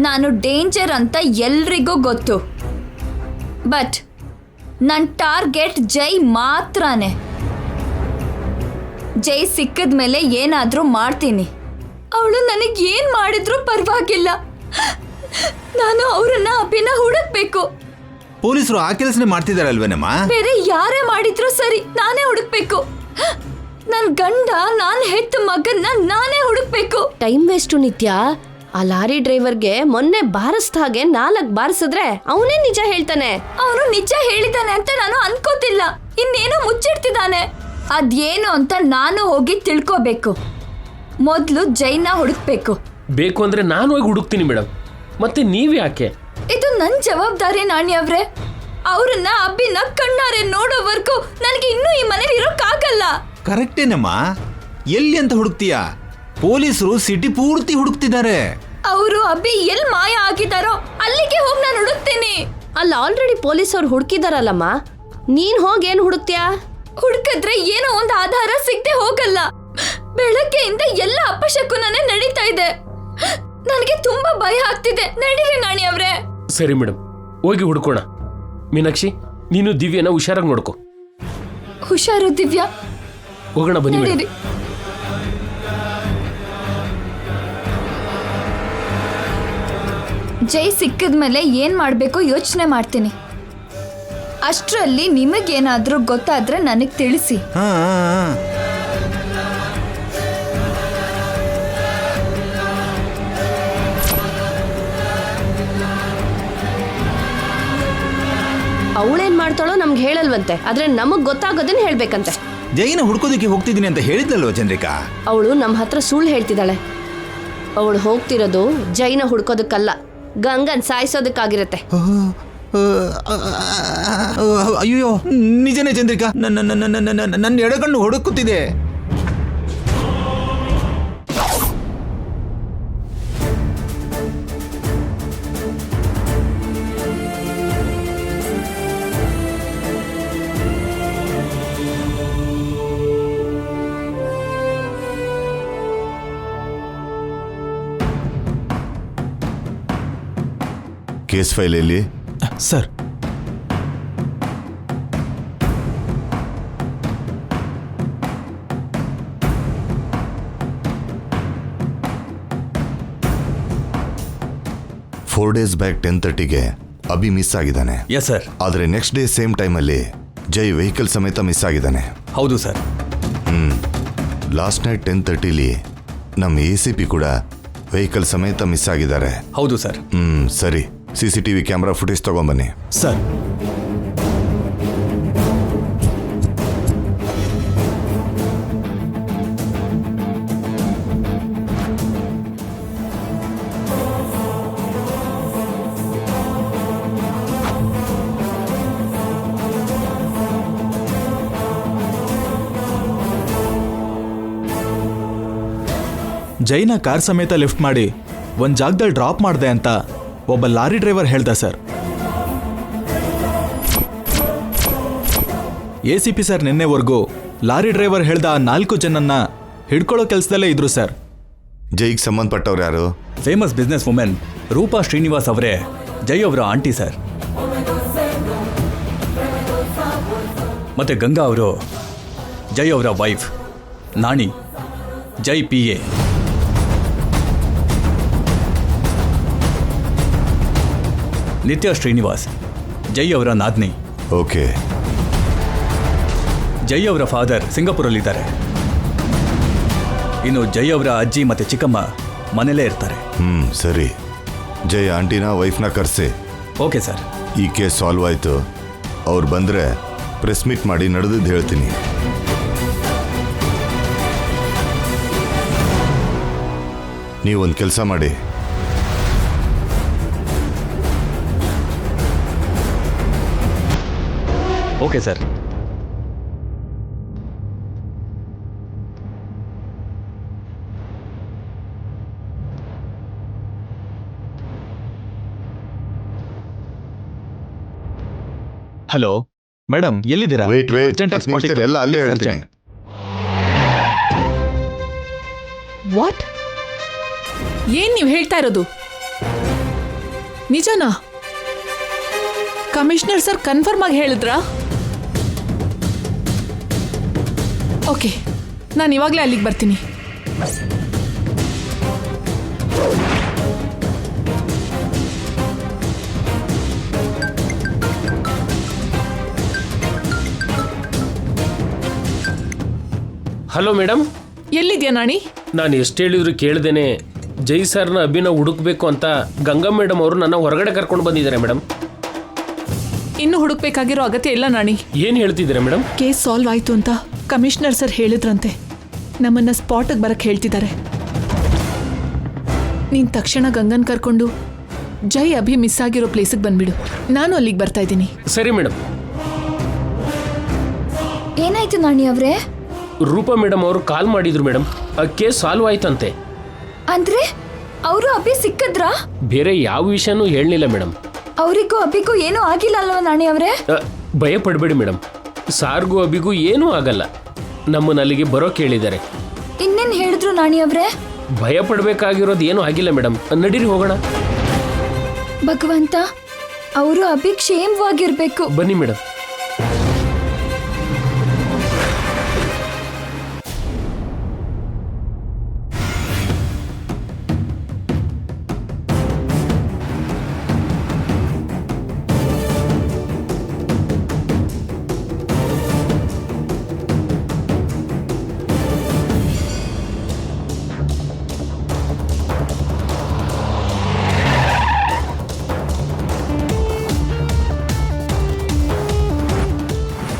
ನಾನು ಡೇಂಜರ್ ಅಂತ ಎಲ್ರಿಗೂ ಗೊತ್ತು. ಬಟ್ ನನ್ನ ಟಾರ್ಗೆಟ್ ಜೈ ಮಾತ್ರನೇ. ಜೈ ಸಿಕ್ಕದ ಮೇಲೆ ಏನಾದರೂ ಮಾಡ್ತೀನಿ. ಅವಳು ನನಗೆ ಏನು ಮಾಡಿದ್ರೂ ಪರವಾಗಿಲ್ಲ. ನಾನು ಅವರನ್ನ ಅಭಿನ ಹುಡುಕ್ಬೇಕು. ಪೊಲೀಸರು ಆ ಕೆಲಸನೇ ಮಾಡ್ತಿದಾರಲ್ವೇನಮ್ಮ? ಬೇರೆ ಯಾರೇ ಮಾಡಿದ್ರು ಸರಿ, ನಾನೇ ಹುಡುಕ್ಬೇಕು. ನನ್ನ ಗಂಡ, ನಾನು ಹೆತ್ತ ಮಗನ್ನ ನಾನೇ ಹುಡುಕ್ಬೇಕು. ಟೈಮ್ ವೇಸ್ಟು ನಿತ್ಯ. ಆ ಲಾರಿ ಡ್ರೈವರ್ಗೆ ಮೊನ್ನೆ ಬಾರಿಸ್ದ ಹಾಗೆ 4 ಬಾರಿಸಿದ್ರೆ ಅವನೇ ನಿಜ ಹೇಳ್ತಾನೆ. ಅವನು ನಿಜ ಹೇಳಿದಾನೆ ಅಂತ ನಾನು ಅನ್ಕೋತಿಲ್ಲ. ಇನ್ನೇನೋ ಮುಚ್ಚಿಡ್ತಿದ್ದಾನೆ. ಅದೇನು ಅಂತ ನಾನು ಹೋಗಿ ತಿಳ್ಕೋಬೇಕು. ಮೊದಲು ಜೈನ ಹುಡುಕ್ಬೇಕು. ಬೇಕು ಅಂದ್ರೆ ನಾನು ಹೋಗಿ ಹುಡುಕ್ತೀನಿ ಮೇಡಮ್. ಮತ್ತೆ ನೀವ್ ಯಾಕೆ? ಇದು ನನ್ನ ಜವಾಬ್ದಾರಿ ನಾಣ್ಯವ್ರೆ. ಅವ್ರನ್ನ ಅಬ್ಬಿನ ಕಣ್ಣಾರೆ ನೋಡೋವರೆಗೂ ನನಗೆ ಇನ್ನೂ ಈ ಮನೇಲಿ ಇರೋಕ್ಕಾಗಲ್ಲ. ಕರೆಕ್ಟೇನಮ್ಮ. ಎಲ್ಲಿ ಅಂತ ಹುಡುಕ್ತೀಯಾ? ಪೊಲೀಸರು ಸಿಟಿ ಪೂರ್ತಿ ಹುಡುಕ್ತಿದ್ದಾರೆ. ಅವರು ಅಬ್ಬಿ ಎಲ್ಲಿ ಮಾಯ ಆಗಿದಾರೋ ಅಲ್ಲಿಗೆ ಹೋಗಿ ನಾನು ಹುಡುಕ್ತೀನಿ. ಅಲ್ಲಿ ಆಲ್ರೆಡಿ ಪೊಲೀಸವ್ರು ಹುಡುಕಿದಾರಲ್ಲಮ್ಮ, ನೀನ್ ಹೋಗಿ ಏನ್ ಹುಡುಕ್ತ್ಯಾ? ಹುಡುಕಿದ್ರೆ ಏನೋ ಒಂದು ಆಧಾರ ಸಿಗದೆ ಹೋಗಲ್ಲ. ಬೆಳಗ್ಗೆಯಿಂದ ಎಲ್ಲ ಅಪಶಕುನನೇ ನಡೀತಾ ಇದೆ. ನನಗೆ ತುಂಬಾ ಭಯ ಆಗ್ತಿದೆ. ನಡೀರಿ ನಾಣಿಯವ್ರೆ. ಸರಿ ಮೇಡಮ್, ಹೋಗಿ ಹುಡ್ಕೋಣ. ಮೀನಾಕ್ಷಿ, ನೀನು ದಿವ್ಯನ ಹುಷಾರಾಗಿ ನೋಡ್ಕೊ. ಹುಷಾರು ದಿವ್ಯಾ. ಹೋಗೋಣ ಬನ್ನಿ ಮೇಡಮ್. ನಡೀರಿ. ಜೈ ಸಿಕ್ಕಿದ್ಮೇಲೆ ಏನ್ ಮಾಡ್ಬೇಕು ಯೋಚನೆ ಮಾಡ್ತೀನಿ. ಅಷ್ಟರಲ್ಲಿ ನಿಮಗೇನಾದ್ರೂ ಗೊತ್ತಾದ್ರೆ ನನಗೆ ತಿಳಿಸಿ. ಅವಳೇನ್ ಮಾಡ್ತಾಳೋ ನಮ್ಗೆ ಹೇಳಲ್ವಂತೆ, ಆದ್ರೆ ನಮಗ್ ಗೊತ್ತಾಗೋದನ್ನ ಹೇಳ್ಬೇಕಂತೆ. ಜೈನ ಹುಡ್ಕೋದಕ್ಕೆ ಹೋಗ್ತಿದ್ದೀನಿ ಅಂತ ಹೇಳಿದ್ಲಲ್ವ ಚಂದ್ರಿಕಾ? ಅವಳು ನಮ್ಮ ಹತ್ರ ಸುಳ್ಳು ಹೇಳ್ತಿದ್ದಾಳೆ. ಅವಳು ಹೋಗ್ತಿರೋದು ಜೈನ ಹುಡ್ಕೋದಕ್ಕಲ್ಲ, ಗಂಗನ್ ಸಾಯಿಸೋದಕ್ಕಾಗಿರತ್ತೆ. ಅಯ್ಯೋ, ನಿಜನೇ ಚಂದ್ರಿಕಾ. ನನ್ನ ಎಡಗಣ್ಣು ಹುಡುಕುತ್ತಿದೆ. ಕೇಸ್ ಫೈಲ್ ಎಲ್ಲಿ? ಸರ್, ಫೋರ್ ಡೇಸ್ ಬ್ಯಾಕ್ 10:30ಗೆ ಅಭಿ ಮಿಸ್ ಆಗಿದ್ದಾನೆ. Yes sir. ಆದರೆ ನೆಕ್ಸ್ಟ್ ಡೇ ಸೇಮ್ ಟೈಮಲ್ಲಿ ಜೈ ವೆಹಿಕಲ್ ಸಮೇತ ಮಿಸ್ ಆಗಿದ್ದಾನೆ. ಹೌದು ಸರ್. ಲಾಸ್ಟ್ ನೈಟ್ 10:30ಲಿ ನಮ್ಮ ACP ಕೂಡ ವೆಹಿಕಲ್ ಸಮೇತ ಮಿಸ್ ಆಗಿದ್ದಾರೆ. ಹೌದು ಸರ್. ಸರಿ, CCTV ಕ್ಯಾಮ್ರಾ ಫುಟೇಜ್ ತಗೊಂಬನ್ನಿ. ಸರ್. ಜೈನ ಕಾರ್ ಸಮೇತ ಲಿಫ್ಟ್ ಮಾಡಿ ಒಂದ್ ಜಾಗದಲ್ಲಿ ಡ್ರಾಪ್ ಮಾಡಿದೆ ಅಂತ ಒಬ್ಬ ಲಾರಿ ಡ್ರೈವರ್ ಹೇಳ್ದ ಸರ್. ACP ಸರ್ ನಿನ್ನೆವರೆಗೂ ಲಾರಿ ಡ್ರೈವರ್ ಹೇಳ್ದ 4 ಜನನ್ನ ಹಿಡ್ಕೊಳ್ಳೋ ಕೆಲಸದಲ್ಲೇ ಇದ್ರು ಸರ್. ಜೈಗೆ ಸಂಬಂಧಪಟ್ಟವ್ರು ಯಾರು? Famous business women Roopa Srinivas ಅವರೇ ಜೈ ಅವರ ಆಂಟಿ ಸರ್. ಮತ್ತೆ ಗಂಗಾ ಅವರು ಜೈ ಅವರ ವೈಫ್. ನಾಣಿ ಜೈ PA. ನಿತ್ಯ ಶ್ರೀನಿವಾಸ್ ಜೈ ಅವರ ನಾದ್ನಿ. ಓಕೆ. ಜೈ ಅವರ ಫಾದರ್ ಸಿಂಗಾಪುರಲ್ಲಿದ್ದಾರೆ. ಇನ್ನು ಜೈ ಅವರ ಅಜ್ಜಿ ಮತ್ತೆ ಚಿಕ್ಕಮ್ಮ ಮನೇಲೇ ಇರ್ತಾರೆ. ಸರಿ, ಜೈ ಆಂಟಿನ ವೈಫ್ನ ಕರೆಸಿ. Okay sir. ಈ ಕೇಸ್ ಸಾಲ್ವ್ ಆಯ್ತು. ಅವ್ರು ಬಂದ್ರೆ ಪ್ರೆಸ್ ಮೀಟ್ ಮಾಡಿ ನಡೆದಿದ್ದು ಹೇಳ್ತೀನಿ. ನೀವೊಂದು ಕೆಲಸ ಮಾಡಿ, ಓಕೆ ಸರ್. ಹಲೋ ಮೇಡಮ್, ಎಲ್ಲಿದ್ದೀರಾ? ವೇಟ್ ಎಲ್ಲ ಅಲ್ಲೇ ಹೇಳ್ತೀನಿ. ವಾಟ್? ಏನ್ ನೀವು ಹೇಳ್ತಾ ಇರೋದು? ನಿಜನಾ? ಕಮಿಷನರ್ ಸರ್ ಕನ್ಫರ್ಮ್ ಆಗಿ ಹೇಳಿದ್ರಾ? ಓಕೆ, ನಾನು ಇವಾಗಲೇ ಅಲ್ಲಿಗೆ ಬರ್ತೀನಿ. ಹಲೋ ಮೇಡಮ್, ಎಲ್ಲಿದ್ಯಾ ನಾಣಿ? ನಾನು ಎಷ್ಟು ಹೇಳಿದ್ರು ಕೇಳ್ದೇನೆ ಜೈ ಸರ್ನ ಅಭಿನ ಹುಡುಕ್ಬೇಕು ಅಂತ ಗಂಗಾ ಮೇಡಮ್ ಅವರು ನನ್ನ ಹೊರಗಡೆ ಕರ್ಕೊಂಡು ಬಂದಿದ್ದಾರೆ ಮೇಡಮ್. ಇನ್ನೂ ಹುಡುಕ್ಬೇಕಾಗಿರೋ ಅಗತ್ಯ ಇಲ್ಲ ನಾಣಿ. ಏನು ಹೇಳ್ತಿದ್ದೀರಾ ಮೇಡಮ್? ಕೇಸ್ ಸಾಲ್ವ್ ಆಯ್ತು ಅಂತ ಕಮಿಷನರ್ ಸರ್ ಹೇಳಿದ್ರಂತೆ. ನಮ್ಮನ್ನ ಸ್ಪಾಟಿಗೆ ಬರಕ್ಕೆ ಹೇಳ್ತಿದ್ದಾರೆ. ನೀನ್ ತಕ್ಷಣ ಗಂಗನ್ ಕರ್ಕೊಂಡು ಜೈ ಅಭಿ ಮಿಸ್ ಆಗಿರೋ ಪ್ಲೇಸಿಗೆ ಬಂದ್ಬಿಡು. ನಾನು ಅಲ್ಲಿಗೆ ಬರ್ತಾ ಇದ್ದೀನಿ. ಸರಿ ಮೇಡಮ್. ಏನಾಯ್ತು ನಾಣಿ ಅವ್ರೆ? ರೂಪಾ ಮೇಡಮ್ ಅವರು ಕಾಲ್ ಮಾಡಿದ್ರು ಮೇಡಮ್, ಆ ಕೇಸ್ ಸಾಲ್ವ್ ಆಯ್ತಂತೆ. ಅಂದ್ರೆ ಅವರು ಅಭಿ ಸಿಕ್ಕದ್ರಾ? ಬೇರೆ ಯಾವ ವಿಷಯನೂ ಹೇಳಲಿಲ್ಲ ಮೇಡಮ್. ಅವರಿಗೂ ಅಭಿಗೂ ಏನೂ ಆಗಿಲ್ಲ ಅಲ್ವಾ ನಾಣಿ ಅವ್ರೆ? ಭಯ ಪಡಬೇಡಿ ಮೇಡಮ್, ಸಾರ್ಗೂ ಅಭಿಗೂ ಏನೂ ಆಗಲ್ಲ. ನಮ್ಮನ್ನ ಅಲ್ಲಿಗೆ ಬರೋ ಕೇಳಿದ್ದಾರೆ. ಇನ್ನೇನ್ ಹೇಳಿದ್ರು ನಾಣಿ ಅವ್ರೆ? ಭಯ ಪಡಬೇಕಾಗಿರೋದು ಏನೂ ಆಗಿಲ್ಲ ಮೇಡಮ್, ನಡೀರಿ ಹೋಗೋಣ. ಭಗವಂತ, ಅವರು ಅಭಿ ಕ್ಷೇಮವಾಗಿರ್ಬೇಕು. ಬನ್ನಿ ಮೇಡಮ್.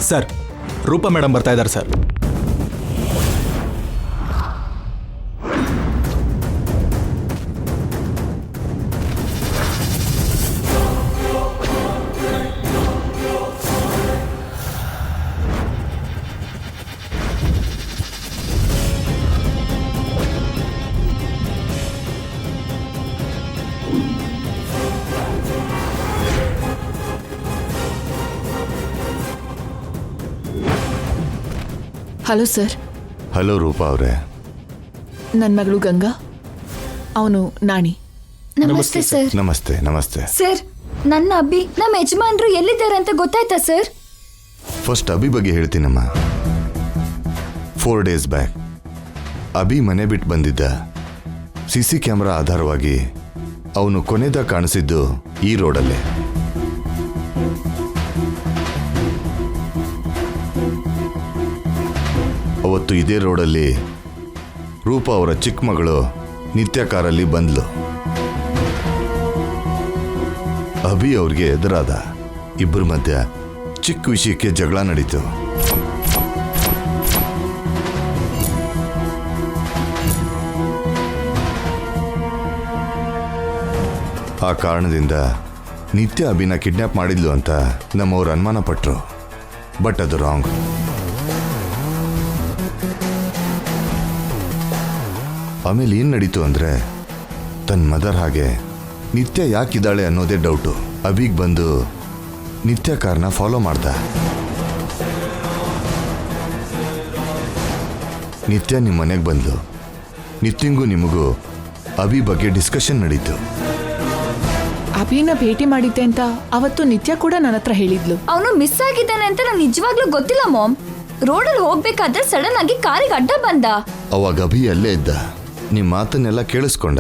ಸರ್, ರೂಪಾ ಮೇಡಮ್ ಬರ್ತಾ ಇದ್ದಾರೆ sir. Hello sir. Hello Roopa ಅವರೇ. ನನ್ನ ಮಗಳು ಗಂಗಾ, ಅವನು ನಾಣಿ. ನಮಸ್ತೆ ಸರ್. ನಮಸ್ತೆ. ನಮಸ್ತೆ ಸರ್, ನನ್ನ ಅಭಿ ನಮ್ಮ ಯಜಮಾನ್ರು ಎಲ್ಲಿದ್ದಾರೆ ಅಂತ ಗೊತ್ತಾಯ್ತಾ ಸರ್? ಫಸ್ಟ್ ಅಭಿ ಬಗ್ಗೆ ಹೇಳ್ತೀನಮ್ಮ. 4 days ಬ್ಯಾಕ್ ಅಭಿ ಮನೆ ಬಿಟ್ಟು ಬಂದಿದ್ದ. CC ಕ್ಯಾಮ್ರಾ ಆಧಾರವಾಗಿ ಅವನು ಕೊನೆದಾಗ ಕಾಣಿಸಿದ್ದು ಈ ರೋಡಲ್ಲೇ. ಅವತ್ತು ಇದೇ ರೋಡಲ್ಲಿ ರೂಪಾ ಅವರ ಚಿಕ್ಕ ಮಗಳು ನಿತ್ಯ ಕಾರಲ್ಲಿ ಬಂದ್ಲು. ಅಭಿ ಅವ್ರಿಗೆ ಎದುರಾದ. ಇಬ್ಬರ ಮಧ್ಯ ಚಿಕ್ಕ ವಿಷಯಕ್ಕೆ ಜಗಳ ನಡೀತು. ಆ ಕಾರಣದಿಂದ ನಿತ್ಯ ಅಭಿನ ಕಿಡ್ನಾಪ್ ಮಾಡಿದ್ಲು ಅಂತ ನಮ್ಮವ್ರು ಅನುಮಾನ ಪಟ್ರು. ಬಟ್ ಅದು ರಾಂಗ್. ಆಮೇಲೆ ಏನು ನಡೀತು ಅಂದರೆ, ತನ್ನ ಮದರ್ ಹಾಗೆ ನಿತ್ಯ ಯಾಕಿದ್ದಾಳೆ ಅನ್ನೋದೇ ಡೌಟು. ಅಭಿಗೆ ಬಂದು ನಿತ್ಯ ಕಾರ್ನ ಫಾಲೋ ಮಾಡ್ದ. ನಿತ್ಯ ನಿಮ್ಮ ಮನೆಗೆ ಬಂದ್ಲು. ನಿತ್ಯಂಗೂ ನಿಮಗೂ ಅಭಿ ಬಗ್ಗೆ ಡಿಸ್ಕಷನ್ ನಡೀತು. ಅಭಿನ ಭೇಟಿ ಮಾಡಿದ್ದೆ ಅಂತ ಅವತ್ತು ನಿತ್ಯ ಕೂಡ ನನ್ನ ಹತ್ರ ಹೇಳಿದ್ಲು. ಅವನು ಮಿಸ್ ಆಗಿದ್ದಾನೆ ಅಂತ ನಂಗೆ ನಿಜವಾಗ್ಲೂ ಗೊತ್ತಿಲ್ಲ ಮಾಮ್. ರೋಡಲ್ಲಿ ಹೋಗ್ಬೇಕಾದ್ರೆ ಸಡನ್ ಆಗಿ ಕಾರಿಗೆ ಅಡ್ಡ ಬಂದ. ಅವಾಗ ಅಭಿ ಅಲ್ಲೇ ಇದ್ದ. ನಿಮ್ಮ ಮಾತನ್ನೆಲ್ಲ ಕೇಳಿಸ್ಕೊಂಡ.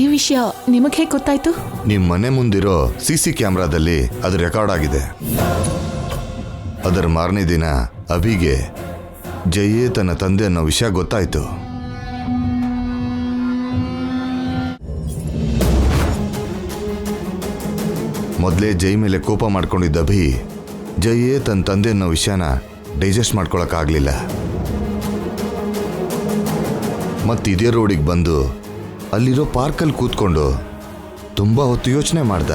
ಈ ವಿಷಯ ನಿಮಗೆ ಹೇಗೆ ಗೊತ್ತಾಯ್ತು? ನಿಮ್ಮ ಮನೆ ಮುಂದಿರೋ CC ಕ್ಯಾಮ್ರಾದಲ್ಲಿ ಅದು ರೆಕಾರ್ಡ್ ಆಗಿದೆ. ಅದರ ಮಾರನೇ ದಿನ ಅಭಿಗೆ ಜಯೇ ತನ್ನ ತಂದೆ ಅನ್ನೋ ವಿಷಯ ಗೊತ್ತಾಯ್ತು. ಮೊದಲೇ ಜೈ ಮೇಲೆ ಕೋಪ ಮಾಡ್ಕೊಂಡಿದ್ದ ಅಭಿ ಜಯೇ ತನ್ನ ತಂದೆ ಅನ್ನೋ ವಿಷಯನ ಡೈಜೆಸ್ಟ್ ಮಾಡ್ಕೊಳಕ್ಕಾಗಲಿಲ್ಲ. ಮತ್ತು ಇದೇ ರೋಡಿಗೆ ಬಂದು ಅಲ್ಲಿರೋ ಪಾರ್ಕಲ್ಲಿ ಕೂತ್ಕೊಂಡು ತುಂಬ ಹೊತ್ತು ಯೋಚನೆ ಮಾಡ್ದ.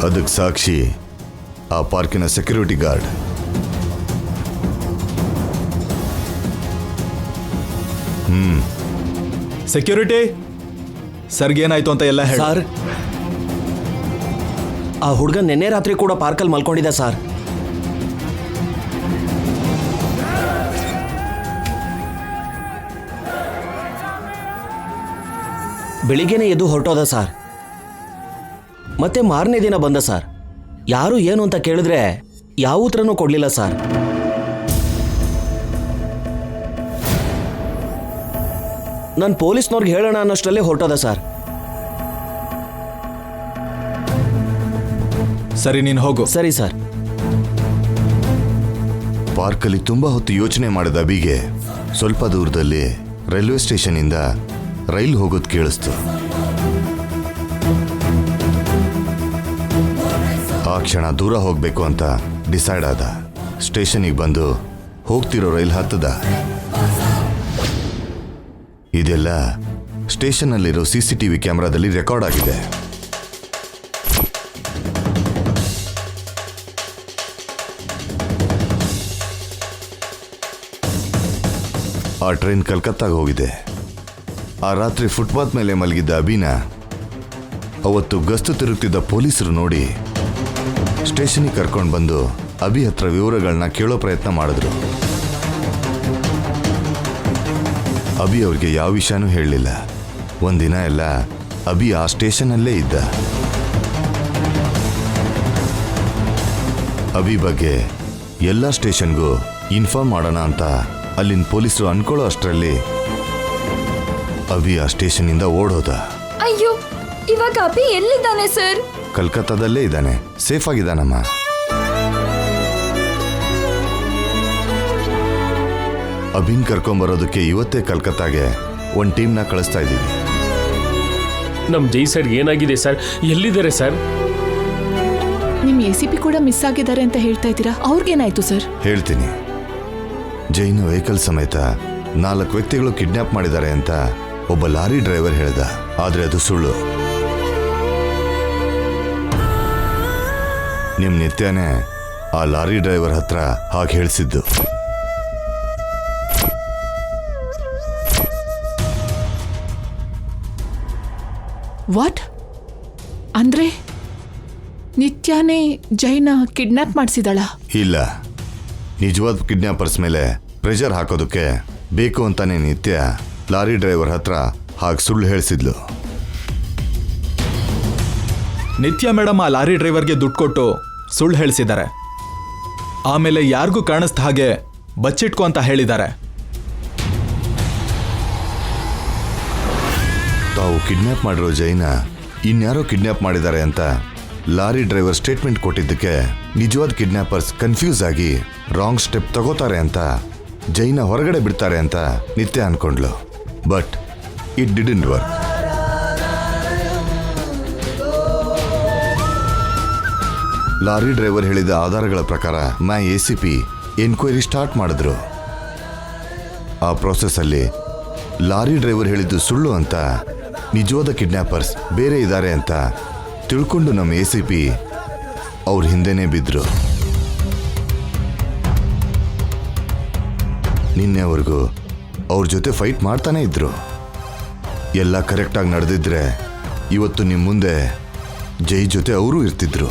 ಅದಕ್ಕೆ ಸಾಕ್ಷಿ ಆ ಪಾರ್ಕಿನ ಸೆಕ್ಯೂರಿಟಿ ಗಾರ್ಡ್. ಸೆಕ್ಯೂರಿಟಿ ಸರ್ಗೇನಾಯ್ತು ಅಂತ ಎಲ್ಲ ಹೇಳಿ. ಸರ್, ಆ ಹುಡುಗ ನಿನ್ನೆ ರಾತ್ರಿ ಕೂಡ ಪಾರ್ಕಲ್ಲಿ ಮಲ್ಕೊಂಡಿದ್ದ ಸರ್. ಬೆಳಿಗ್ಗೆನೇ ಎದ್ದು ಹೊರಟೋದ ಸರ್. ಮತ್ತೆ ಮಾರನೇ ದಿನ ಬಂದ ಸರ್. ಯಾರು ಏನು ಅಂತ ಕೇಳಿದ್ರೆ ಯಾವ ಉತ್ತರನೂ ಕೊಡಲಿಲ್ಲ ಸರ್. ನಾನು ಪೊಲೀಸ್ನವ್ರಿಗೆ ಹೇಳೋಣ ಅನ್ನೋಷ್ಟರಲ್ಲೇ ಹೊರಟೋದ ಸರ್. ಸರಿ, ನೀನು ಹೋಗು. ಸರಿ ಸರ್. ಪಾರ್ಕಲ್ಲಿ ತುಂಬಾ ಹೊತ್ತು ಯೋಚನೆ ಮಾಡಿದ ಅಬಿಗೆ ಸ್ವಲ್ಪ ದೂರದಲ್ಲಿ ರೈಲ್ವೆ ಸ್ಟೇಷನ್ ಇಂದ ರೈಲ್ ಹೋಗೋದು ಕೇಳಿಸ್ತು. ಆ ಕ್ಷಣ ದೂರ ಹೋಗ್ಬೇಕು ಅಂತ ಡಿಸೈಡ್ ಆದ. ಸ್ಟೇಷನಿಗೆ ಬಂದು ಹೋಗ್ತಿರೋ ರೈಲ್ ಹತ್ತದ. ಇದೆಲ್ಲ ಸ್ಟೇಷನ್ನಲ್ಲಿರೋ CCTV ಕ್ಯಾಮೆರಾದಲ್ಲಿ ರೆಕಾರ್ಡ್ ಆಗಿದೆ. ಆ ಟ್ರೈನ್ ಕಲ್ಕತ್ತಾಗ ಹೋಗಿದೆ. ಆ ರಾತ್ರಿ ಫುಟ್ಪಾತ್ ಮೇಲೆ ಮಲಗಿದ್ದ ಅಬಿನ ಅವತ್ತು ಗಸ್ತು ತಿರುಗ್ತಿದ್ದ ಪೊಲೀಸರು ನೋಡಿ ಸ್ಟೇಷನಿಗೆ ಕರ್ಕೊಂಡು ಬಂದು ಅಬಿ ಹತ್ರ ವಿವರಗಳನ್ನ ಕೇಳೋ ಪ್ರಯತ್ನ ಮಾಡಿದ್ರು. ಅಬಿ ಅವ್ರಿಗೆ ಯಾವ ವಿಷಯನೂ ಹೇಳಲಿಲ್ಲ. ಒಂದಿನ ಎಲ್ಲ ಅಬಿ ಆ ಸ್ಟೇಷನಲ್ಲೇ ಇದ್ದ. ಅಬಿ ಬಗ್ಗೆ ಎಲ್ಲ ಸ್ಟೇಷನ್ಗೂ ಇನ್ಫಾರ್ಮ್ ಮಾಡೋಣ ಅಂತ ಅಲ್ಲಿನ ಪೊಲೀಸರು ಅನ್ಕೊಳ್ಳೋ ಅಷ್ಟರಲ್ಲಿ ಅಬಿ ಆ ಸ್ಟೇಷನ್ನಿಂದ ಓಡೋದ. ಅಯ್ಯೋ, ಇವಾಗ ಅಭಿ ಎಲ್ಲಿದ್ದಾನೆ ಸರ್? ಕಲ್ಕತ್ತಾದಲ್ಲೇ ಇದ್ದಾನೆ, ಸೇಫ್ ಆಗಿದ್ದಾನಮ್ಮ. ಅಬಿನ್ ಕರ್ಕೊಂಬರೋದಕ್ಕೆ ಇವತ್ತೇ ಕಲ್ಕತ್ತಾಗೆ ಒಂದು ಟೀಮ್ನ ಕಳಿಸ್ತಾ ಇದ್ದೀವಿ. ನಮ್ಮ ಜೈ ಸರ್ ಏನಾಗಿದೆ ಸರ್? ಎಲ್ಲಿದ್ದಾರೆ ಸರ್? ನಿಮ್ ACP ಕೂಡ ಮಿಸ್ ಆಗಿದ್ದಾರೆ ಅಂತ ಹೇಳ್ತಾ ಇದ್ದೀರಾ, ಅವ್ರಿಗೇನಾಯ್ತು ಸರ್? ಹೇಳ್ತೀನಿ. ಜೈನ ವೆಹಿಕಲ್ ಸಮೇತ 4 ವ್ಯಕ್ತಿಗಳು ಕಿಡ್ನಾಪ್ ಮಾಡಿದ್ದಾರೆ ಅಂತ ಒಬ್ಬ ಲಾರಿ ಡ್ರೈವರ್ ಹೇಳ್ದ. ಆದ್ರೆ ಅದು ಸುಳ್ಳು. ನಿಮ್ ನಿತ್ಯನೇ ಆ ಲಾರಿ ಡ್ರೈವರ್ ಹತ್ರ ಹಾಗೆ ಹೇಳಿಸಿದ್ದು. ವಾಟ್ ಅಂದ್ರೆ ನಿತ್ಯಾನೇ ಜೈನ ಕಿಡ್ನಾಪ್ ಮಾಡಿಸಿದಳ? ಇಲ್ಲ, ನಿಜವಾದ ಕಿಡ್ನಾಪರ್ಸ್ ಮೇಲೆ ಪ್ರೆಷರ್ ಹಾಕೋದಕ್ಕೆ ಬೇಕು ಅಂತಾನೆ ನಿತ್ಯ ಲಾರಿ ಡ್ರೈವರ್ ಹತ್ರ ಹಾಗೆ ಸುಳ್ಳು ಹೇಳಿಸಿದ್ಲು. ನಿತ್ಯ ಮೇಡಮ್ ಆ ಲಾರಿ ಡ್ರೈವರ್ಗೆ ದುಡ್ಡು ಕೊಟ್ಟು ಸುಳ್ಳು ಹೇಳಿಸಿದ್ದಾರೆ. ಆಮೇಲೆ ಯಾರಿಗೂ ಕಾಣಿಸ್ದ ಹಾಗೆ ಬಚ್ಚಿಟ್ಕೊ ಅಂತ ಹೇಳಿದ್ದಾರೆ. ತಾವು ಕಿಡ್ನಾಪ್ ಮಾಡಿರೋ ಜೈನ ಇನ್ಯಾರೋ ಕಿಡ್ನಾಪ್ ಮಾಡಿದ್ದಾರೆ ಅಂತ ಲಾರಿ ಡ್ರೈವರ್ ಸ್ಟೇಟ್ಮೆಂಟ್ ಕೊಟ್ಟಿದ್ದಕ್ಕೆ ನಿಜವಾದ ಕಿಡ್ನಾಪರ್ಸ್ ಕನ್ಫ್ಯೂಸ್ ಆಗಿ ರಾಂಗ್ ಸ್ಟೆಪ್ ತಗೋತಾರೆ ಅಂತ ಜೈನ ಹೊರಗಡೆ ಬಿಡ್ತಾರೆ ಅಂತ ನಿತ್ಯ ಅನ್ಕೊಂಡ್ಲು. But it didn't work. Lorry driver ಹೇಳಿದ ಆಧಾರಗಳ ಪ್ರಕಾರ ACP ಎನ್ಕ್ವೈರಿ ಸ್ಟಾರ್ಟ್ ಮಾಡಿದ್ರು. ಆ ಪ್ರೋಸೆಸ್ಸಲ್ಲಿ ಲಾರಿ ಡ್ರೈವರ್ ಹೇಳಿದ್ದು ಸುಳ್ಳು ಅಂತ ನಿಜವಾದ ಕಿಡ್ನಾಪರ್ಸ್ ಬೇರೆ ಇದ್ದಾರೆ ಅಂತ ತಿಳ್ಕೊಂಡು ನಮ್ಮ ACP ಅವ್ರ ಹಿಂದೆನೇ ಬಿದ್ರು. ನಿನ್ನೆವರೆಗೂ ಅವ್ರ ಜೊತೆ ಫೈಟ್ ಮಾಡ್ತಾನೆ ಇದ್ರು. ಎಲ್ಲ ಕರೆಕ್ಟಾಗಿ ನಡೆದಿದ್ರೆ ಇವತ್ತು ನಿಮ್ಮ ಮುಂದೆ ಜೈ ಜೊತೆ ಅವರು ಇರ್ತಿದ್ರು.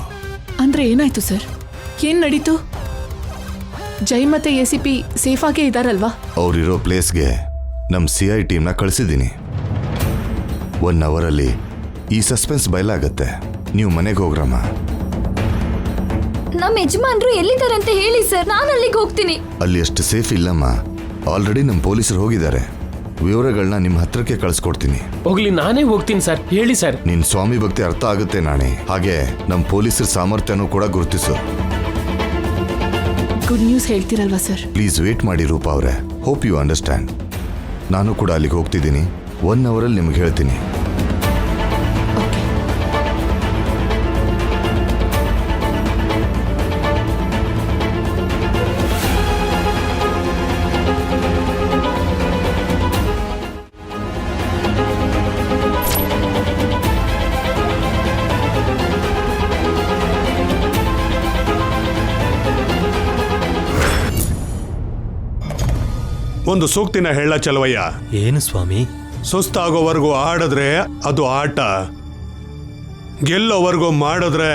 ಅಂದ್ರೆ ಏನಾಯ್ತು ಸರ್? ಏನ್ ನಡೀತು? ಜೈ ಮತ್ತೆ ACP ಸೇಫ್ ಆಗೇ ಇದಾರಲ್ವಾ? ಅವರಿರೋ ಪ್ಲೇಸ್ಗೆ ನಮ್ಮ CI ಟೀಮ್ನ ಕಳಿಸಿದ್ದೀನಿ. 1 ಅವರಲ್ಲಿ ಈ ಸಸ್ಪೆನ್ಸ್ ಬಯಲಾಗತ್ತೆ. ನೀವು ಮನೆಗೆ ಹೋಗ್ರಮ್ಮ. ನಮ್ಮ ಯಜಮಾನ್ರು ಎಲ್ಲಿದ್ದಾರೆ ಅಂತ ಹೇಳಿ ಸರ್, ನಾನು ಅಲ್ಲಿಗೆ ಹೋಗ್ತೀನಿ. ಅಲ್ಲಿ ಅಷ್ಟು ಸೇಫ್ ಇಲ್ಲಮ್ಮ. ಆಲ್ರೆಡಿ ನಮ್ಮ ಪೊಲೀಸರು ಹೋಗಿದ್ದಾರೆ. ವಿವರಗಳನ್ನ ನಿಮ್ಮ ಹತ್ರಕ್ಕೆ ಕಳಿಸ್ಕೊಡ್ತೀನಿ. ಹೋಗ್ಲಿ, ನಾನೇ ಹೋಗ್ತೀನಿ ಸರ್. ಹೇಳಿ ಸರ್. ನಿನ್ ಸ್ವಾಮಿ ಭಕ್ತಿ ಅರ್ಥ ಆಗುತ್ತೆ ನಾಣೆ. ಹಾಗೆ ನಮ್ಮ ಪೊಲೀಸರ ಸಾಮರ್ಥ್ಯನೂ ಕೂಡ ಗುರುತಿಸು. ಗುಡ್ ನ್ಯೂಸ್ ಹೇಳ್ತೀರಲ್ವಾ ಸರ್? ಪ್ಲೀಸ್ ವೇಟ್ ಮಾಡಿ ರೂಪಾ ಅವರೇ. Hope you understand. ನಾನು ಕೂಡ ಅಲ್ಲಿಗೆ ಹೋಗ್ತಿದ್ದೀನಿ. 1 ಅವರಲ್ಲಿ ನಿಮ್ಗೆ ಹೇಳ್ತೀನಿ. ಓಕೆ. ಒಂದು ಸೂಕ್ತಿನ ಹೇಳ ಚಲವಯ್ಯ. ಏನು ಸ್ವಾಮಿ? ಸುಸ್ತಾಗೋವರೆಗೂ ಆಡಿದ್ರೆ ಅದು ಆಟ, ಗೆಲ್ಲೋವರೆಗೂ ಮಾಡಿದ್ರೆ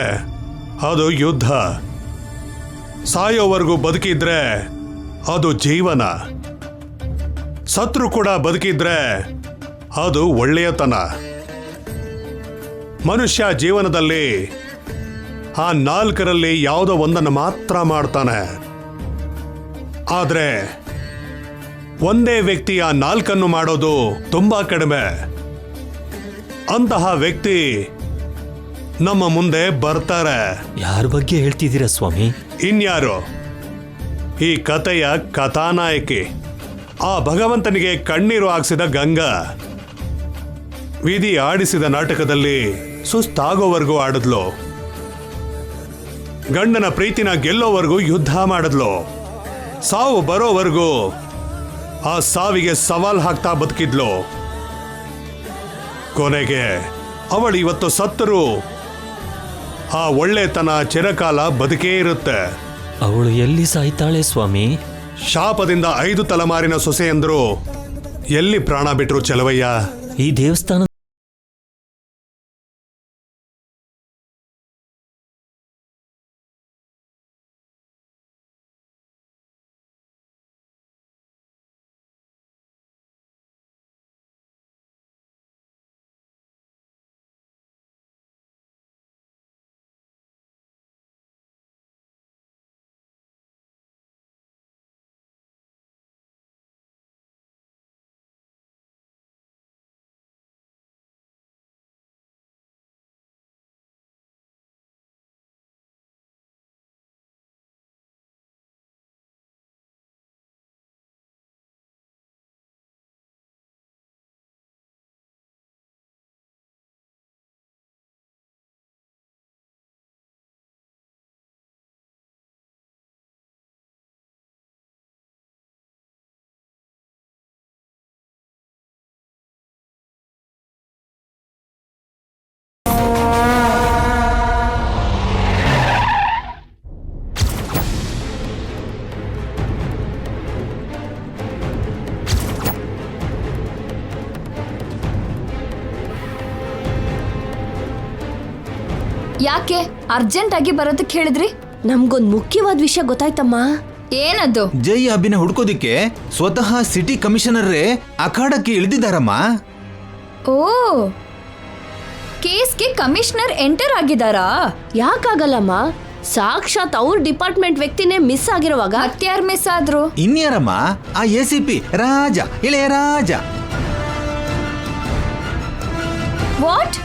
ಅದು ಯುದ್ಧ, ಸಾಯೋವರೆಗೂ ಬದುಕಿದ್ರೆ ಅದು ಜೀವನ, ಸತ್ರು ಕೂಡ ಬದುಕಿದ್ರೆ ಅದು ಒಳ್ಳೆಯತನ. ಮನುಷ್ಯ ಜೀವನದಲ್ಲಿ ಆ 4ರಲ್ಲಿ ಯಾವುದೋ ಒಂದನ್ನು ಮಾತ್ರ ಮಾಡ್ತಾನೆ. ಆದ್ರೆ ಒಂದೇ ವ್ಯಕ್ತಿ ಆ 4 ಮಾಡೋದು ತುಂಬಾ ಕಡಿಮೆ. ಅಂತಹ ವ್ಯಕ್ತಿ ನಮ್ಮ ಮುಂದೆ ಬರ್ತಾರೆ. ಯಾರ ಬಗ್ಗೆ ಹೇಳ್ತಿದ್ದೀರಾ ಸ್ವಾಮಿ? ಇನ್ಯಾರು? ಈ ಕಥೆಯ ಕಥಾನಾಯಕಿ, ಆ ಭಗವಂತನಿಗೆ ಕಣ್ಣೀರು ಹಾಕ್ಸಿದ ಗಂಗಾ. ವಿಧಿ ಆಡಿಸಿದ ನಾಟಕದಲ್ಲಿ ಸುಸ್ತಾಗೋವರೆಗೂ ಆಡಿದ್ಲು. ಗಂಡನ ಪ್ರೀತಿನ ಗೆಲ್ಲೋವರೆಗೂ ಯುದ್ಧ ಮಾಡಿದ್ಲು. ಸಾವು ಬರೋವರೆಗೂ ಆ ಸಾವಿಗೆ ಸವಾಲ್ ಹಾಕ್ತಾ ಬದುಕಿದ್ಲು. ಕೊನೆಗೆ ಅವಳು ಇವತ್ತು ಸತ್ತರೂ ಆ ಒಳ್ಳೆತನ ಚಿರಕಾಲ ಬದುಕೇ ಇರುತ್ತೆ. ಅವಳು ಎಲ್ಲಿ ಸಾಯ್ತಾಳೆ ಸ್ವಾಮಿ? ಶಾಪದಿಂದ 5 ತಲೆಮಾರಿನ ಸೊಸೆಯಂದ್ರು ಎಲ್ಲಿ ಪ್ರಾಣ ಬಿಟ್ರು ಚೆಲವಯ್ಯ? ಈ ದೇವಸ್ಥಾನ ಯಾಕೆ ಅರ್ಜೆಂಟ್ ಆಗಿ ಬರೋದಕ್ಕೆ ಹೇಳಿದ್ರಿ? ನಮ್ಗೊಂದ್ ಮುಖ್ಯವಾದ ವಿಷಯ ಗೊತ್ತಾಯ್ತಮ್ಮ. ಏನದು? ಜೈ ಅಭಿನ ಹುಡ್ಕೋದಿಕ್ಕೆ ಸ್ವತಃ ಸಿಟಿ ಕಮಿಷನರೇ ಅಖಾಡಕ್ಕೆ ಇಳಿದಿದ್ದಾರಮ್ಮ. ಓ, ಕೇಸ್ಗೆ ಕಮಿಷನರ್ ಎಂಟರ್ ಆಗಿದಾರಾ? ಯಾಕಾಗಲ್ಲಮ್ಮ? ಸಾಕ್ಷಾತ್ ಅವ್ರ ಡಿಪಾರ್ಟ್ಮೆಂಟ್ ವ್ಯಕ್ತಿನೇ ಮಿಸ್ ಆಗಿರುವಾಗ ಮತ್ಯಾರ್ ಮಿಸ್ ಆದ್ರು? ಇನ್ಯಾರಮ್ಮ? ಆ ACP ರಾಜ, ಇಳೆಯ ರಾಜ. ವಾಟ್?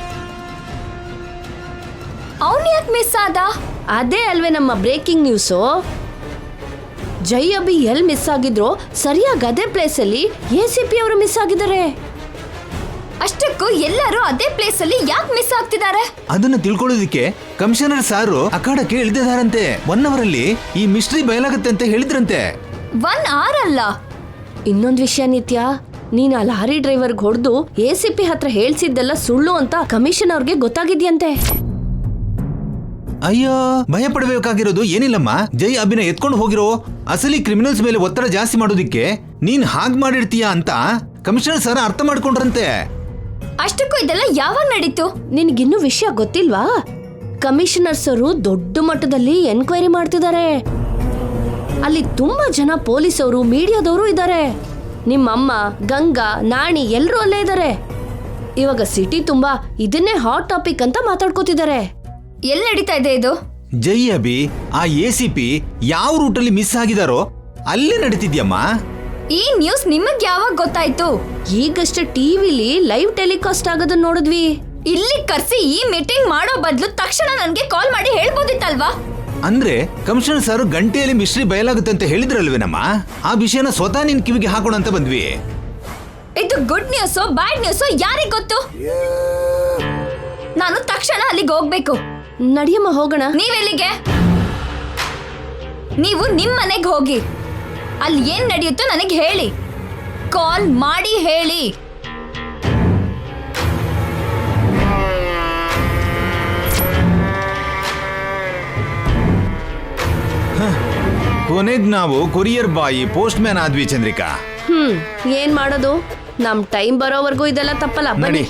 ಅವನ್ ಯಾಕೆ ಮಿಸ್ ಆದ? ಅದೇ ಅಲ್ವೇ ನಮ್ಮ ಬ್ರೇಕಿಂಗ್ ನ್ಯೂಸು. ಜೈ ಅಭಿ ಎಲ್ ಮಿಸ್ ಆಗಿದ್ರು ಸರಿಯಾಗಿ ಅದೇ ಪ್ಲೇಸ್ ಅಲ್ಲಿ ACP ಅವರು ಮಿಸ್ ಆಗಿದ್ದಾರೆ. ಅಷ್ಟಕ್ಕೂ ಎಲ್ಲರೂ ಅದೇ ಪ್ಲೇಸ್ ಅಲ್ಲಿ ಯಾಕೆ ಮಿಸ್ ಆಗ್ತಿದ್ದಾರೆ? ಅದನ್ನ ತಿಳ್ಕೊಳ್ಳೋದಿಕ್ಕೆ ಕಮಿಷನರ್ ಸಾರು ಅಖಾಡಕ್ಕೆ ಇಳಿದಿದ್ದಾರಂತೆ. 1 ಅವರಲ್ಲಿ ಈ ಮಿಸ್ಟ್ರಿ ಬಯಲಾಗುತ್ತೆ ಅಂತ ಹೇಳಿದ್ರಂತೆ. 1 hour ಅಲ್ಲ. ಇನ್ನೊಂದ್ ವಿಷಯ ನಿತ್ಯ, ನೀನ್ ಆ ಲಾರಿ ಡ್ರೈವರ್ಗೆ ಹೊಡೆದು ACP ಹತ್ರ ಹೇಳ್ಸಿದ್ದೆಲ್ಲ ಸುಳ್ಳು ಅಂತ ಕಮಿಷನ್ ಅವ್ರಿಗೆ ಗೊತ್ತಾಗಿದ್ಯಂತೆ. ಅಯ್ಯೋ, ಭಯ ಪಡಬೇಕಾಗಿರೋದು ಏನಿಲ್ಲಮ್ಮ. ಜೈ ಅಭಿನ ಎತ್ಕೊಂಡು ಹೋಗಿರೋ ಅಸಲಿ ಕ್ರಿಮಿನಲ್ಸ್ ಮೇಲೆ ಒತ್ತಡ ಜಾಸ್ತಿ ಮಾಡೋದಿಕ್ಕೆ ನೀನ್ ಹಾಗ್ ಮಾಡಿರ್ತೀಯ ಅಂತ ಕಮಿಷನರ್ ಸರ್ ಅರ್ಥ ಮಾಡ್ಕೊಂಡ್ರಂತೆ. ಅಷ್ಟಕ್ಕೂ ಇದೆಲ್ಲ ಯಾವಾಗ ನಡೀತು? ನಿನ್ಗಿನ್ನೂ ವಿಷಯ ಗೊತ್ತಿಲ್ವಾ? ಕಮಿಷನರ್ಸ್ ಅವರು ದೊಡ್ಡ ಮಟ್ಟದಲ್ಲಿ ಎನ್ಕ್ವೈರಿ ಮಾಡ್ತಿದ್ದಾರೆ. ಅಲ್ಲಿ ತುಂಬಾ ಜನ ಪೊಲೀಸವರು, ಮೀಡಿಯಾದವರು ಇದ್ದಾರೆ. ನಿಮ್ಮಮ್ಮ, ಗಂಗಾ, ನಾಣಿ ಎಲ್ಲರೂ ಅಲ್ಲೇ ಇದ್ದಾರೆ. ಇವಾಗ ಸಿಟಿ ತುಂಬಾ ಇದನ್ನೇ ಹಾಟ್ ಟಾಪಿಕ್ ಅಂತ ಮಾತಾಡ್ಕೋತಿದ್ದಾರೆ. ಎಲ್ಲಿ ನಡೀತಾ ಇದೆ ಇದು? ಜೈ ಅಭಿ ಆ ACP ಯಾವ ರೂಟಲ್ಲಿ ಮಿಸ್ ಆಗಿದಾರೋ ಅಲ್ಲೇ ನಡೀತಿದ್ಯಮ್ಮ. ಈ ನ್ಯೂಸ್ ನಿಮಗ್ ಯಾವಾಗ ಗೊತ್ತಾಯ್ತು? ಈಗಷ್ಟೇ ಟಿವಿಲಿ ಲೈವ್ ಟೆಲಿಕಾಸ್ಟ್ ಆಗೋದನ್ನ ನೋಡಿದ್ವಿ. ಇಲ್ಲಿ ಕರ್ಸಿ ಈ ಮೀಟಿಂಗ್ ಮಾಡೋ ಬದಲು ತಕ್ಷಣ ನನ್ಗೆ ಕಾಲ್ ಮಾಡಿ ಹೇಳ್ಬೋದಿತ್ತಲ್ವಾ? ಅಂದ್ರೆ ಕಮಿಷನರ್ ಸರ್ ಗಂಟೆಯಲ್ಲಿ ಮಿಸ್ಟ್ರಿ ಬಯಲಾಗುತ್ತೆ ಅಂತ ಹೇಳಿದ್ರಲ್ವೇನಮ್ಮ. ಆ ವಿಷಯನ ಸ್ವತಃ ನಿನ್ ಕಿವಿಗೆ ಹಾಕೋಣ ಅಂತ ಬಂದ್ವಿ. ಇದು ಗುಡ್ ನ್ಯೂಸೋ ಬ್ಯಾಡ್ ನ್ಯೂಸೋ ಯಾರಿಗ್ ಗೊತ್ತು? ನಾನು ತಕ್ಷಣ ಅಲ್ಲಿಗೆ ಹೋಗ್ಬೇಕು. ನಡಿಯಮ್ಮ ಹೋಗೋಣ. ನೀವೆಲ್ಲಿಗೆ? ನೀವು ನಿಮ್ ಮನೆಗೆ ಹೋಗಿ. ಅಲ್ಲಿ ಏನ್ ನಡೆಯುತ್ತೋ ನನಗೆ ಹೇಳಿ. ಕಾಲ್ ಮಾಡಿ ಹೇಳಿ. ಕೊನೆಗ್ ನಾವು ಕೊರಿಯರ್ ಬಾಯಿ, ಪೋಸ್ಟ್ ಮ್ಯಾನ್ ಆದ್ವಿ ಚಂದ್ರಿಕಾ. ಏನ್ ಮಾಡೋದು? ನಮ್ ಟೈಮ್ ಬರೋವರೆಗೂ ಇದೆಲ್ಲ ತಪ್ಪಲ್ಲ. ನಡಿ.